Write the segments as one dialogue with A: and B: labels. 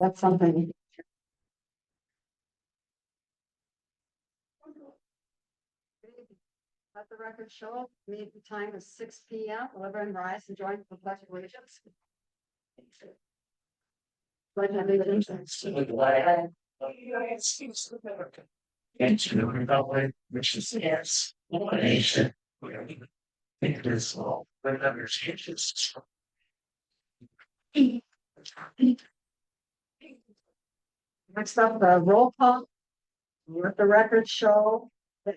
A: That's something. Let the record show, meeting time is 6 p.m. Will everyone rise and join the pledge of allegiance? Pledge of allegiance to the flag of the United States of America and to the republic which stands one nation indivisible with justice. Next up, the roll call. Let the record show that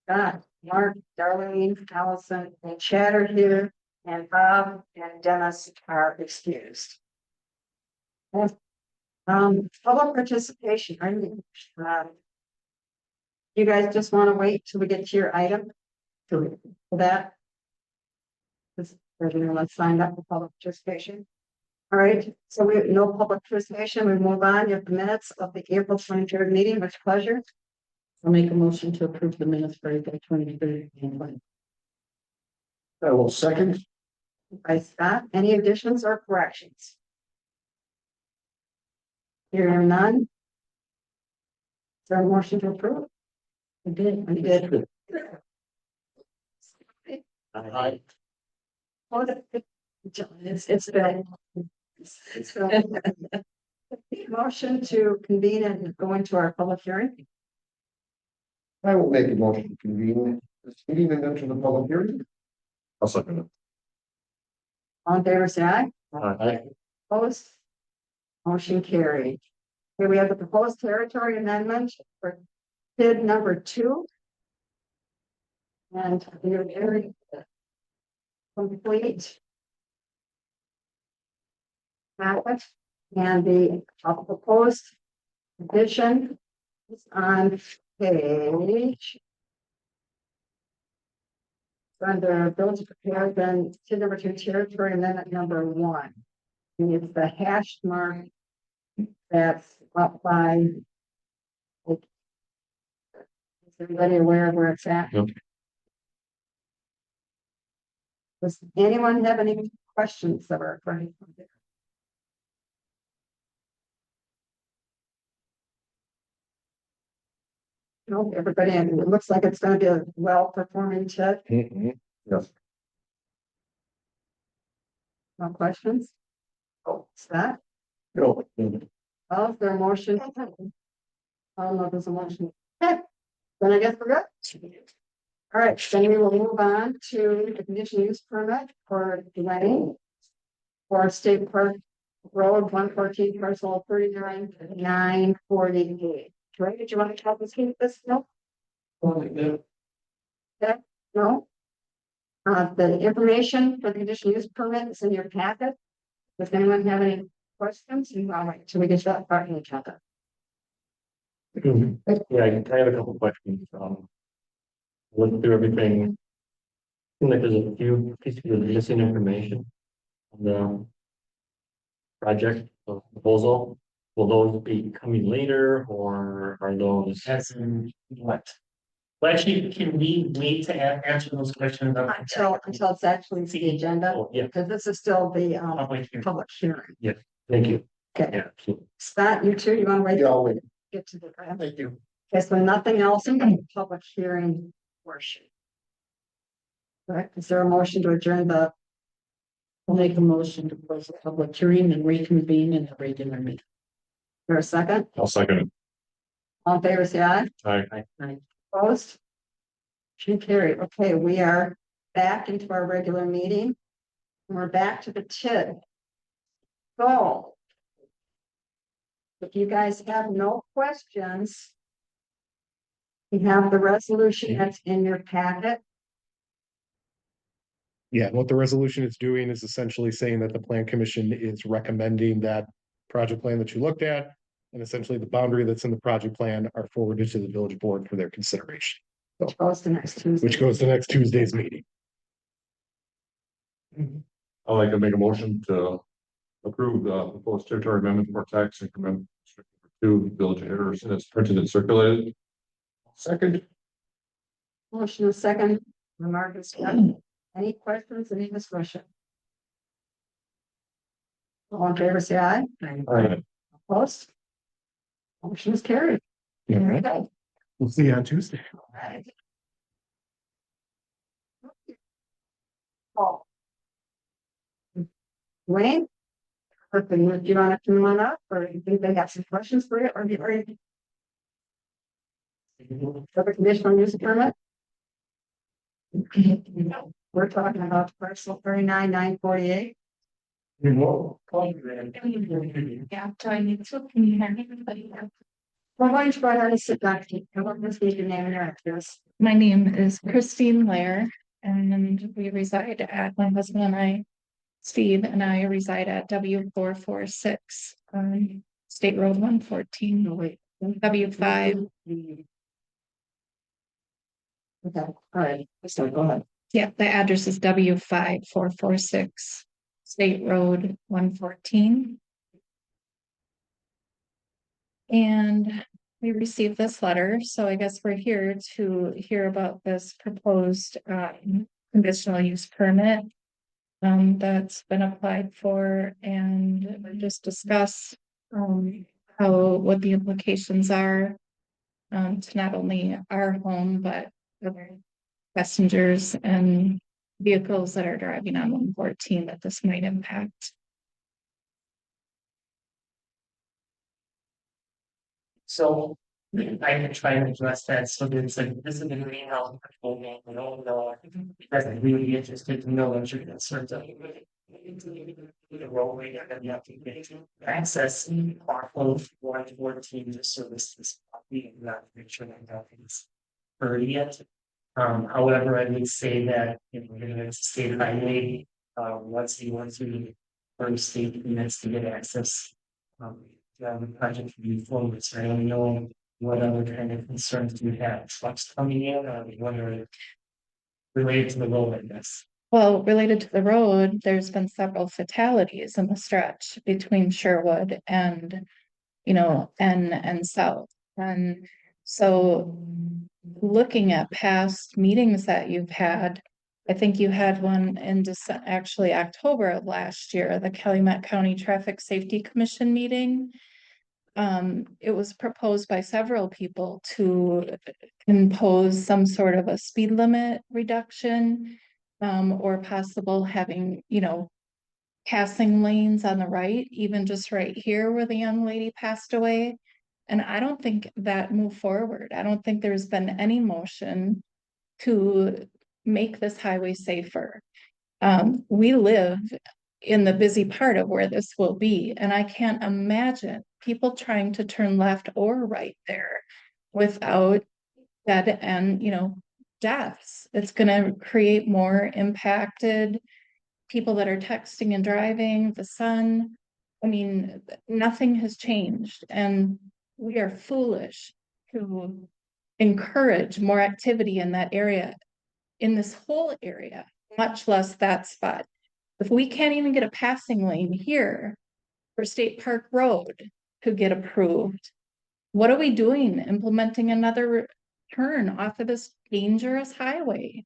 A: Scott, Mark, Darlene, Allison, and Chad are here, and Bob and Dennis are excused. Public participation. You guys just want to wait till we get to your item for that? Because everyone signed up for public participation. All right, so we have no public participation. We move on. You have the minutes of the April 23rd meeting. With pleasure.
B: I'll make a motion to approve the minutes for April 23rd.
C: I will second.
A: By Scott, any additions or corrections? Hearing none. Is there a motion to approve?
B: I did.
A: I did.
C: Aye.
A: It's been. Motion to convene and go into our public hearing.
C: I will make a motion to convene this meeting and enter the public hearing. I'll second it.
A: All in favor, say aye.
C: Aye.
A: Opposed? Motion carried. Here we have the proposed territory amendment for bid number 2. And we are very complete. Packet. And the proposed addition is on page. Under bills prepared, then to number 2 territory amendment number 1. And it's the hash mark that's up by. Is everybody aware of where it's at?
C: Yep.
A: Does anyone have any questions that are running from there? No, everybody, and it looks like it's going to be a well-performing TID.
C: Yes.
A: No questions? Oh, Scott?
C: No.
A: Well, is there a motion? I don't know if there's a motion. Okay, then I guess we're good. All right, then we will move on to the conditional use permit for Delaney for State Park Road 114 parcel 39,948. Troy, did you want to help us keep this? No? Okay, no? The information for the conditional use permit is in your packet. Does anyone have any questions? All right, so we can start talking each other.
D: Yeah, I have a couple questions. Look through everything. Seems like there's a few pieces of missing information on the project proposal. Will those be coming later or are those?
E: As in what? Well, actually, can we wait to answer those questions?
A: Until it's actually the agenda,
D: Oh, yeah,
A: because this is still the
E: Public hearing.
A: public hearing.
D: thank you.
A: Okay,
D: Yeah, absolutely.
A: Scott, you too, you want to wait?
C: Yeah, I'll wait.
A: Get to the,
C: Thank you.
A: okay, so nothing else in the public hearing portion. Correct, is there a motion to adjourn the,
B: I'll make a motion to close the public hearing and reconvene in the regular meeting.
A: for a second?
C: I'll second it.
A: All in favor, say aye.
C: Aye.
A: Opposed? Motion carried. Okay, we are back into our regular meeting. We're back to the TID. So. If you guys have no questions. You have the resolution that's in your packet.
F: Yeah, what the resolution is doing is essentially saying that the plan commission is recommending that project plan that you looked at. And essentially the boundary that's in the project plan are forwarded to the village board for their consideration,
A: Which goes to next Tuesday.
F: which goes to next Tuesday's meeting.
C: I'd like to make a motion to approve the proposed territory amendment for tax increment to village errors as printed and circulated. Second.
A: Motion is second. Remark is done. Any questions, any discussion? All in favor, say aye.
C: Alright.
A: Opposed? Motion is carried. Okay.
F: We'll see you on Tuesday.
A: Alright. Oh. Wayne? Do you want to come on up, or do you think they got some questions for you, or you already have a conditional use permit? We're talking about parcel 39,948.
E: Yeah, do I need to, can you hear me?
A: Well, why don't you go ahead and sit down, come up and speak your name and your address.
G: My name is Christine Lair, and we reside at, my husband and I, Steve and I reside at W446, State Road 114, W5.
A: Okay, all right, so go ahead.
G: Yeah, the address is W5446, State Road 114. And we received this letter, so I guess we're here to hear about this proposed conditional use permit that's been applied for, and just discuss what the implications are to not only our home, but other passengers and vehicles that are driving on 114 that this might impact.
E: So I can try and address that. So there's a, this is the greenhouse control man, I don't know. You guys are really interested to know what your concerns are. The roadway, you're gonna have to get access off of 114 to service this property and not make sure that nothing's heard yet. However, I would say that, given it's a state highway, once you want to first state permits to get access. The project can be forward, so I don't know what other kind of concerns you have, trucks coming in, or what are related to the road, I guess.
G: Well, related to the road, there's been several fatalities in the stretch between Sherwood and, and South. And so looking at past meetings that you've had, I think you had one in actually October of last year, the Calumet County Traffic Safety Commission meeting. It was proposed by several people to impose some sort of a speed limit reduction, or possible having, passing lanes on the right, even just right here where the young lady passed away. And I don't think that moved forward. I don't think there's been any motion to make this highway safer. We live in the busy part of where this will be, and I can't imagine people trying to turn left or right there without dead end, deaths. It's gonna create more impacted people that are texting and driving, the sun. I mean, nothing has changed, and we are foolish to encourage more activity in that area, in this whole area, much less that spot. If we can't even get a passing lane here for State Park Road to get approved, what are we doing implementing another turn off of this dangerous highway?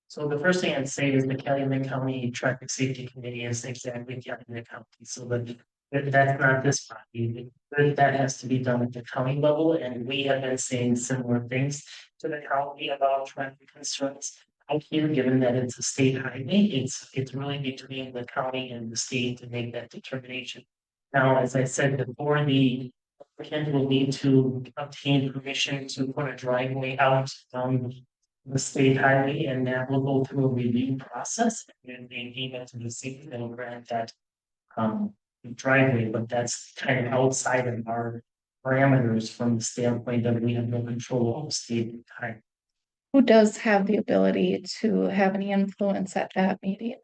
E: So the first thing I'd say is the Calumet County Traffic Safety Committee is exactly Calumet County, so that's not this property. That has to be done at the county level, and we have been saying similar things to the county about traffic concerns. Out here, given that it's a state highway, it's really between the county and the state to make that determination. Now, as I said before, the applicant will need to obtain permission to put a driveway out the state highway, and that will go through a review process, and they deem it to the city that will grant that driveway, but that's kind of outside of our parameters from the standpoint that we have no control of the state highway.
G: Who does have the ability to have any influence at that meeting?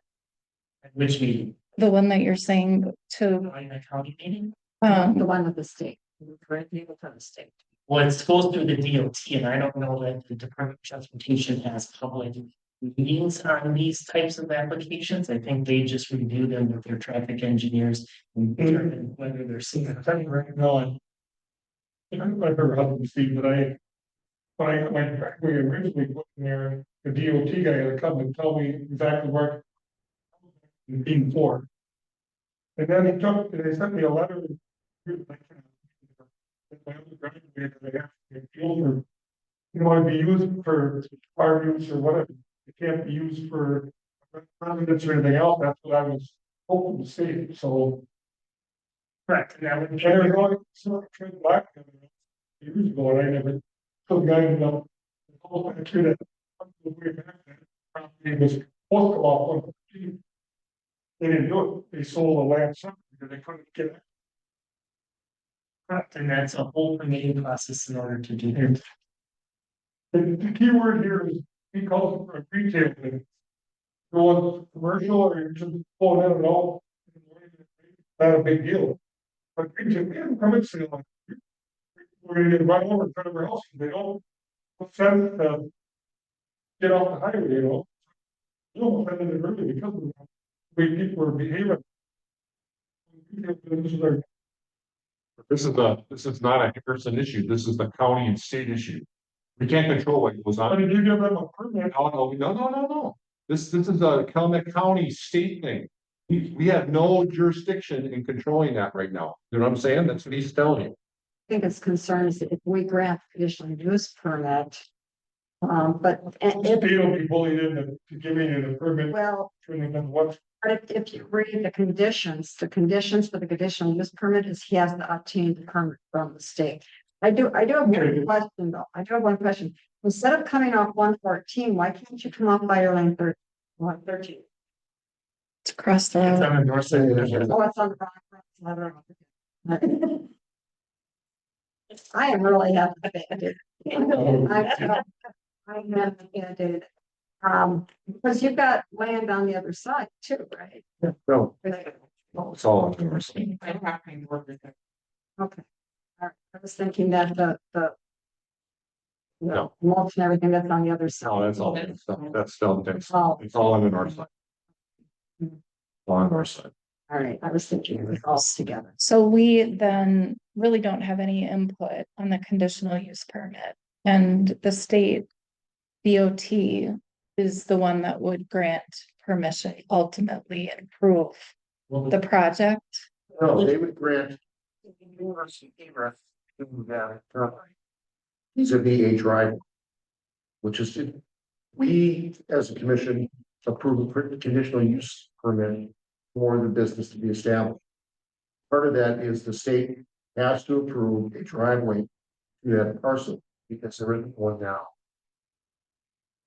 E: Which meeting?
G: The one that you're saying to,
E: The county meeting?
A: The one with the state.
E: Correctly, within the state. Well, it goes through the DOT, and I don't know that the Department of Transportation has public meetings on these types of applications. I think they just review them with their traffic engineers and determine whether they're safe.
H: No, I've never helped Steve, but when I got my driveway originally put in there, the DOT guy had to come and tell me exactly where. Being for. And then they sent me a letter. That my other driveway that they have to fuel or, you know, it'd be used for fire use or whatever. It can't be used for residence or anything else. That's what I was hoping to see, so.
E: Correct, and that would
H: And
E: be.
H: there's only some trade back years ago, and I never, some guy, you know, the whole factory that way back then, property was supposed to go off 115. They didn't do it. They sold the land somewhere because they couldn't get it.
E: Correct, and that's a whole permitting process in order to do that.
H: The key word here is, he calls it for a retail thing. Going commercial or you're just pulling in and all. Not a big deal. But retail, we have permits in like. We're gonna get right over in front of our house, they don't. Send, get off the highway, you know. You don't offend it early because of the way people are behaving.
C: This is not a Harrison issue. This is the county and state issue. We can't control what goes
H: But
C: on.
H: if you give them a permit,
C: No. This is a Calumet County state thing. We have no jurisdiction in controlling that right now. You know what I'm saying? That's what he's telling you.
A: I think his concern is that if we grant conditional use permit. But
H: state will be bullied into giving it a permit,
A: well,
H: turning them what.
A: but if you read the conditions for the conditional use permit is he has to obtain the permit from the state. I do have one question though. I do have one question. Instead of coming off 114, why can't you come off fire lane 113?
G: It's across the
E: It's
G: road.
E: on the north side.
A: Oh, it's on the wrong. I am really happy that I did. I have added, because you've got land on the other side too, right?
C: No, it's all on yours.
A: Okay. All right. I was thinking that the
C: No.
A: mulch and everything that's on the other side.
C: No, that's all. That's still,
A: Oh.
C: it's all on the north side. All on the north side.
A: All right, I was thinking it was all together.
G: So we then really don't have any input on the conditional use permit. And the state DOT is the one that would grant permission ultimately and approve the project.
I: No, they would grant. Vis-a-vis a driveway. Which is, we, as a commission, approve a conditional use permit for the business to be established. Part of that is the state has to approve a driveway to that parcel, because there isn't one now.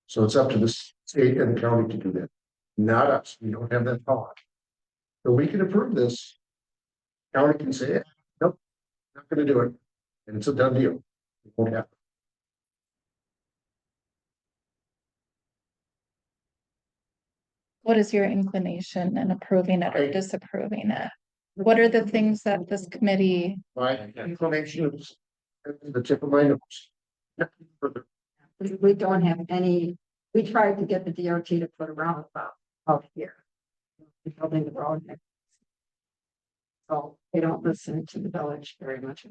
I: So it's up to the state and the county to do that, not us. We don't have that power. So we can approve this. County can say, nope, not gonna do it, and it's a done deal. It won't happen.
G: What is your inclination in approving it or disapproving it? What are the things that this committee,
I: My inclination is the tip of my nose. Nothing further.
A: We don't have any, we tried to get the DOT to put a roundabout out here. Building the road. So they don't listen to the village very much.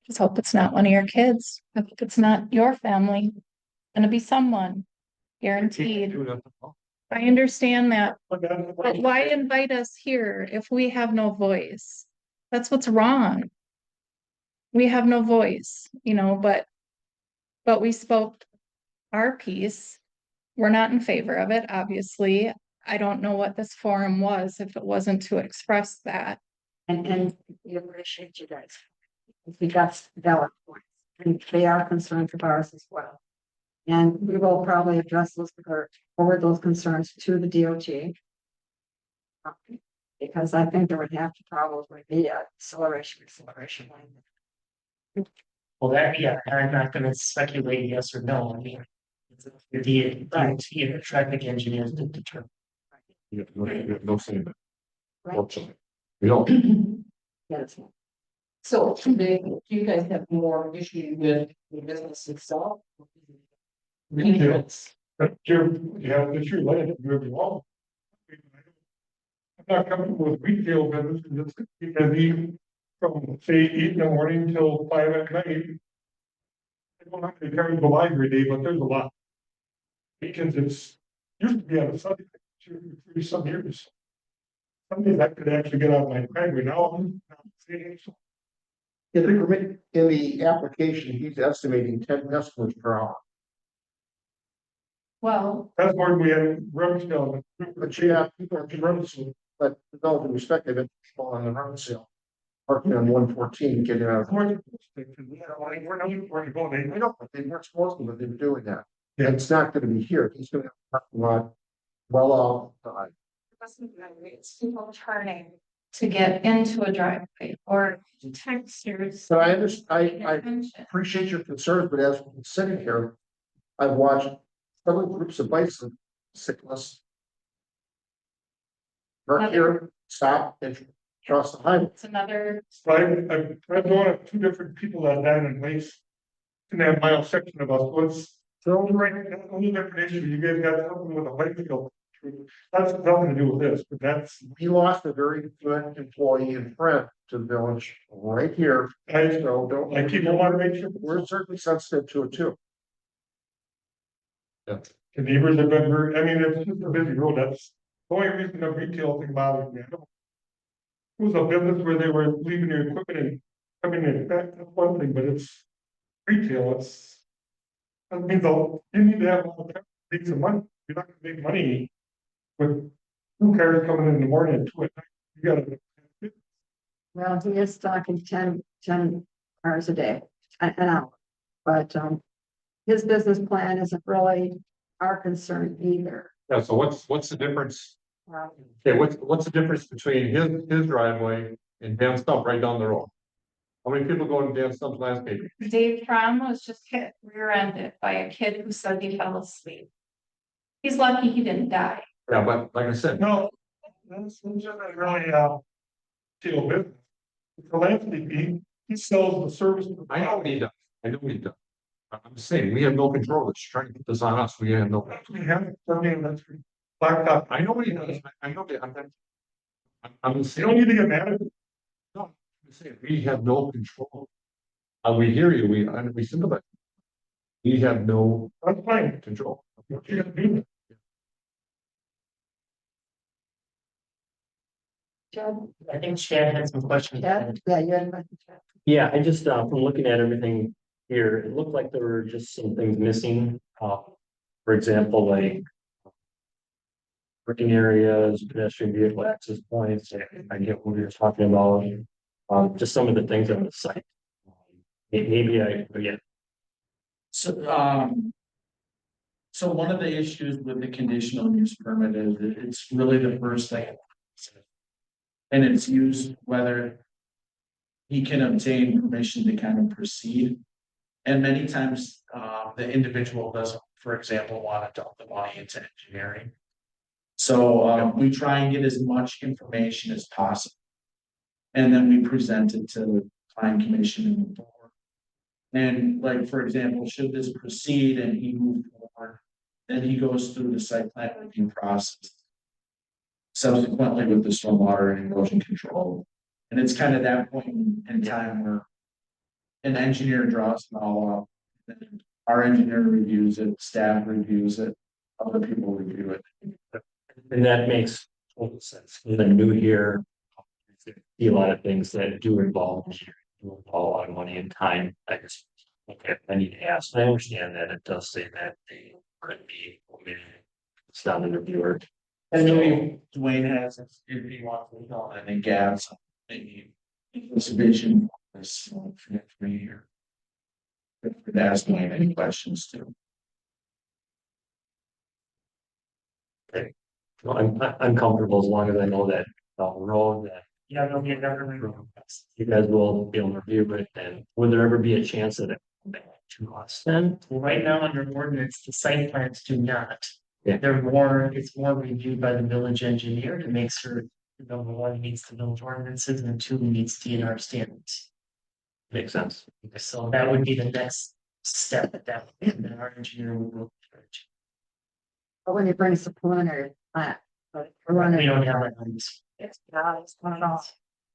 G: just hope it's not one of your kids. I hope it's not your family. It's gonna be someone, guaranteed. I understand that, but why invite us here if we have no voice? That's what's wrong. We have no voice, you know, but we spoke our piece. We're not in favor of it, obviously. I don't know what this forum was if it wasn't to express that.
A: And we appreciate you guys. We got valid points, and they are concerns of ours as well. And we will probably address those or forward those concerns to the DOT. Because I think there would have to probably be a acceleration line.
E: Well, that, yeah, I'm not gonna speculate yes or no, I mean. It's the DOT and the traffic engineers to determine.
C: You have no say in that.
A: Right.
C: Fortunately. We don't.
A: Yes.
B: So do you guys have more issue with the business itself?
H: Retail. But it's your land, you have want. I'm not coming with retail business, it's because he, from say 8 in the morning till 5 at night. I don't have to carry the library day, but there's a lot. Weekends, it's used to be on a Sunday, 30 some years. Something that could actually get out my driveway now. I'm not saying so.
I: In the permit, in the application, he's estimating 10 decibels per hour.
G: Well,
H: That's more than we had in Rumsfeld.
I: But you have people in Rumsfeld, but with all due respect, they've been people on the Rumsfeld. Parking on 114, getting out. I know, but they weren't supposed to, but they were doing that.
H: Yeah.
I: It's not gonna be here. He's gonna have a parking lot well off.
G: it's people turning to get into a driveway or textures.
I: So I understand, I appreciate your concerns, but as we're sitting here, I've watched several groups of bicyclists park here, stop, and cross the highway.
G: It's another,
H: So I've known of 2 different people that died in place. In that mile section of us, what's, so right, that's a only different issue, you guys got something with a bicycle. That's nothing to do with this, but that's,
I: We lost a very good employee and friend to the village right here.
H: I,
I: So don't,
H: I people want to make sure.
I: we're certainly sensitive to it too.
H: The neighbors have been very, I mean, it's just a busy road, that's the only reason the retail thing bothers me. I don't. It was a business where they were leaving their equipment and coming in, that's one thing, but it's retail, it's. That means you need to have all the time to make some money, you're not gonna make money. With 2 cars coming in the morning and 2 at night, you gotta.
A: Well, he is talking 10 hours a day, an hour. But, his business plan isn't really our concern either.
C: Yeah, so what's the difference?
A: Um,
C: Okay, what's the difference between his driveway and Dan Stump right down the road? How many people go to Dan Stump's landscaping?
G: Dave Trom was just hit rear-ended by a kid who said he fell asleep. He's lucky he didn't die.
C: Yeah, but like I said,
H: No, that's not really, deal business. The landscape, he sells the service.
C: I know he does, I know he does. I'm saying, we have no control, it's trying to put this on us, we have no.
H: We have, I mean, that's blacktop.
C: I know he does, I know that, I'm
H: You
C: saying.
H: don't need to get mad at it.
C: No, I'm saying, we have no control. We hear you, we sympathize. We have no
H: That's fine.
C: control.
H: What you gotta do?
A: Chad,
E: I think Chad had some questions.
A: Chad? Yeah, you had.
D: Yeah, I just, from looking at everything here, it looked like there were just some things missing. For example, like working areas, pedestrian vehicle access points, I get what you're talking about. Just some of the things on the site. Maybe I forget.
B: So one of the issues with the conditional use permit is that it's really the first thing. And it's used whether he can obtain permission to kind of proceed. And many times, the individual doesn't, for example, want to dump the money into engineering. So, we try and get as much information as possible. And then we present it to the planning commission and the board. And like, for example, should this proceed and he move forward, then he goes through the site plan review process. Subsequently with the stormwater and erosion control. And it's kind of that point in time where an engineer draws it all up. Then our engineer reviews it, staff reviews it, other people review it.
D: And that makes total sense. In the new year, see a lot of things that do involve a lot of money and time. I need to ask. I understand that it does say that they could be omitted. It's not an reviewer.
B: And maybe Dwayne has, if he wants to know, and then Gab's, maybe this vision is for me here. If ask Dwayne any questions too.
D: So I'm comfortable as long as I know that the road that
E: Yeah, there'll be a government.
D: you guys will be able to review it. And would there ever be a chance that it come back to us then?
E: Right now, under ordinance, the site plans do not.
D: Yeah.
E: It's more reviewed by the village engineer to make sure, number one, meets the village ordinances, and 2, meets DNR standards.
D: Makes sense.
E: So that would be the next step that our engineer would go through.
A: But when he brings the preliminary plan. But we're
E: We
A: running.
E: don't have that on this.
A: It's not at all.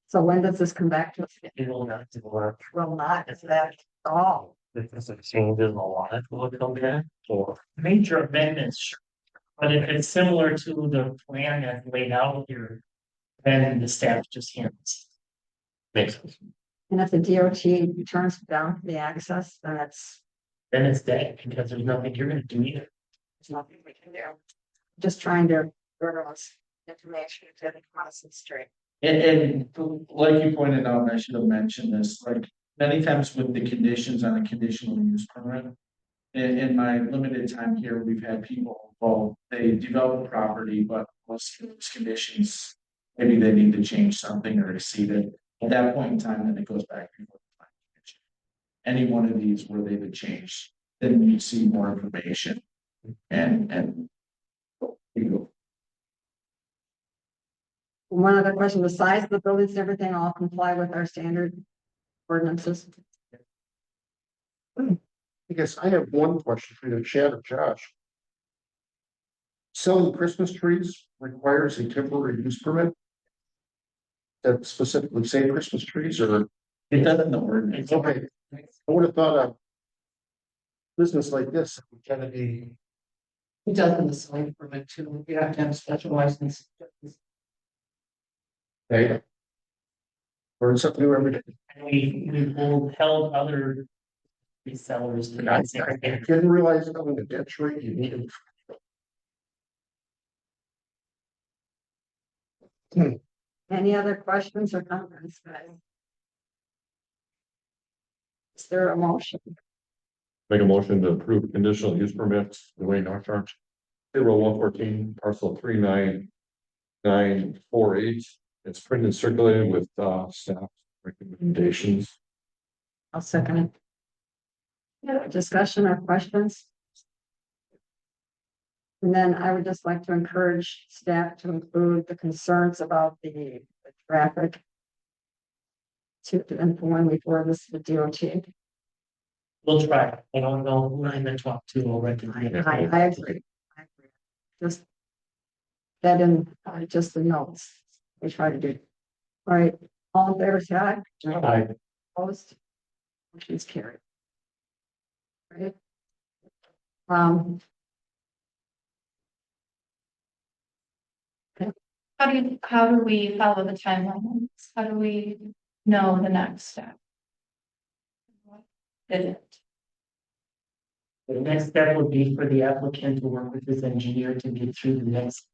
A: So when does this come back to us?
E: It will not work.
A: Will not, is that all?
D: If there's a change in the lot, will it come back or?
E: Major amendments, sure. But if it's similar to the plan that's laid out here, then the staff just handles.
D: Makes sense.
A: And if the DOT turns down the access, then
E: Then it's dead because there's nothing you're gonna do either.
A: there's nothing we can do. Just trying to order us information to the process straight.
B: And like you pointed out, and I should have mentioned this, like many times with the conditions on a conditional use permit. In my limited time here, we've had people, well, they develop property, but most of those conditions. Maybe they need to change something or exceed it. At that point in time, then it goes back before the planning commission. Any one of these where they would change, then you see more information. And. You go.
A: One other question, the size of the buildings and everything all comply with our standard ordinances?
I: I guess I have one question for you, Chad or Josh. Selling Christmas trees requires a temporary use permit? That specifically say Christmas trees or,
B: It doesn't know ordinance.
I: okay, I would have thought a. Business like this would kind of be,
E: It does in the sign permit too, you have to have a special license.
I: okay. Learn something new every day.
E: And we've held other resellers. to
I: I
E: that same standard.
I: didn't realize having a dead tree, you needed.
A: Any other questions or comments, guys? Is there a motion?
C: Make a motion to approve conditional use permits, Dwayne Archart. 0114 parcel 39948. It's printed and circulated with staff recommendations.
A: I'll second it. Yeah, discussion or questions? And then I would just like to encourage staff to include the concerns about the traffic. And when we forward this to the DOT.
E: We'll try, I don't know who I'm gonna talk to already.
A: I agree. I agree. Just. That in, just the notes, we try to do. All right, all in favor, say aye.
D: Aye.
A: Opposed? Motion's carried. Right.
G: How do we follow the timelines? How do we know the next step? Is it?
E: The next step would be for the applicant to work with his engineer to get through the next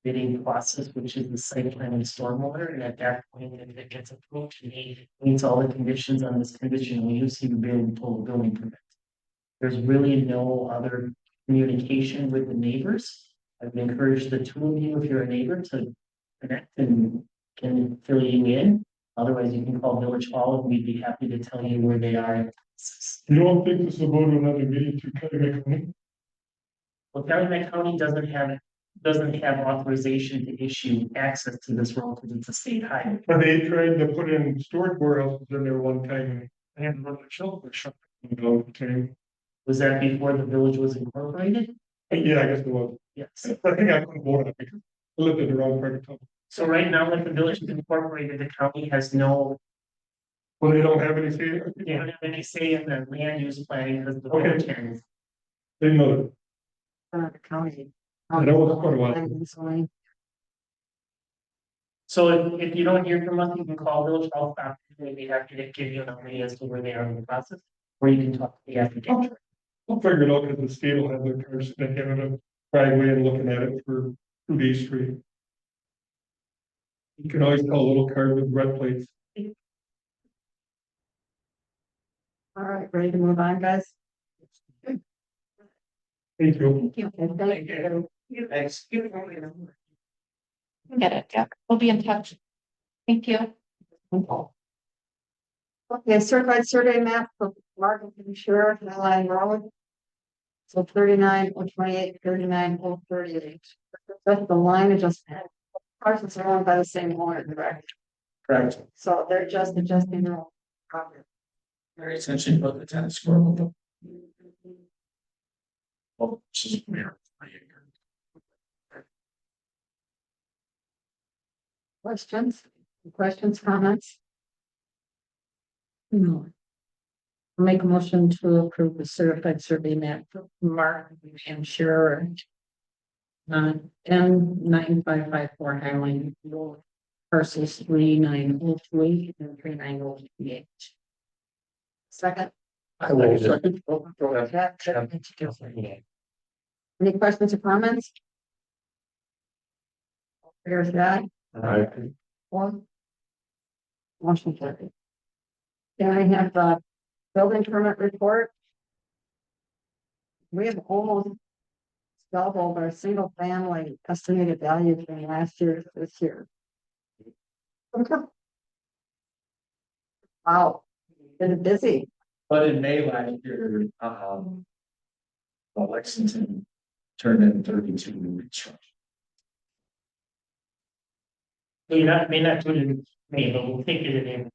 E: bidding process, which is the site plan and stormwater, and at that point, if it gets approved, and he meets all the conditions on this conditional use, he would be able to pull the building permit. There's really no other communication with the neighbors. I would encourage the two of you, if you're a neighbor, to connect and can fill you in. Otherwise, you can call Village Hall and we'd be happy to tell you where they are.
H: You don't think this will go to another meeting to Calumet County?
E: Well, Calumet County doesn't have authorization to issue access to this road because it's a state highway.
H: But they tried to put in storage warehouses in there one time and had to run the shelter shop. Okay,
E: Was that before the village was incorporated?
H: yeah, I guess it was.
E: Yes.
H: I think I couldn't vote on it because I lived in the wrong part of town.
E: So right now, that the village is incorporated, the county has no,
H: Well, they don't have any say.
E: they don't have any say in the land use planning because the
H: Okay.
E: village can.
H: They know
A: The county.
H: that. That was quite a while.
A: Sorry.
E: So if you don't hear from us, you can call Village Hall staff, we'd be happy to give you an update as to where they are in the process. Or you can talk to the applicant.
H: I'll figure it out because the state will have their cars sitting in a driveway and looking at it for 2 days straight. You can always tell a little car with red plates.
A: All right, ready to move on, guys?
H: Thank you.
A: Okay, thank you.
B: Thanks.
G: Get it, yeah, we'll be in touch. Thank you.
A: Okay, certified survey map for Martin Sheriff, Line Road. So 39/028, 39/038. That's the line adjustment. Parcels are owned by the same owner, correct?
B: Correct.
A: So they're just adjusting their own property.
B: Very essentially about the tennis court. Oh, this is weird.
A: Questions, comments? No. Make a motion to approve the certified survey map for Martin and Shearer. M9554 Highland Road. Parcels 39028 and 39028. Second.
I: I will second. Oh, go ahead.
A: Any questions or comments? There's that. One. Motion carried. Then I have the building permit report. We have almost doubled our single family estimated value from last year to this year. Wow, been busy.
B: But in May last year, Lexington turned in 32 new construction.
E: May not do it in May, but we'll take it in.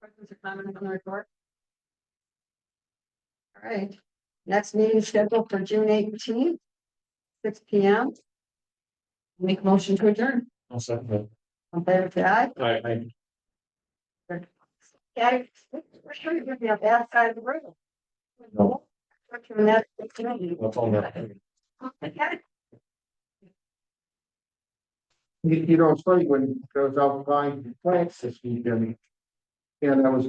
A: Questions or comments on the report? All right, next meeting is scheduled for June 18th, 6 p.m. Make motion to adjourn.
D: I'll second that.
A: On favor, say aye.
D: Aye.
A: Yeah, we're sure you're gonna be on that side of the room.
D: No.
A: We're that.
D: That's all that.
A: Okay.
I: You know, it's funny when I was out buying plants this weekend. And I was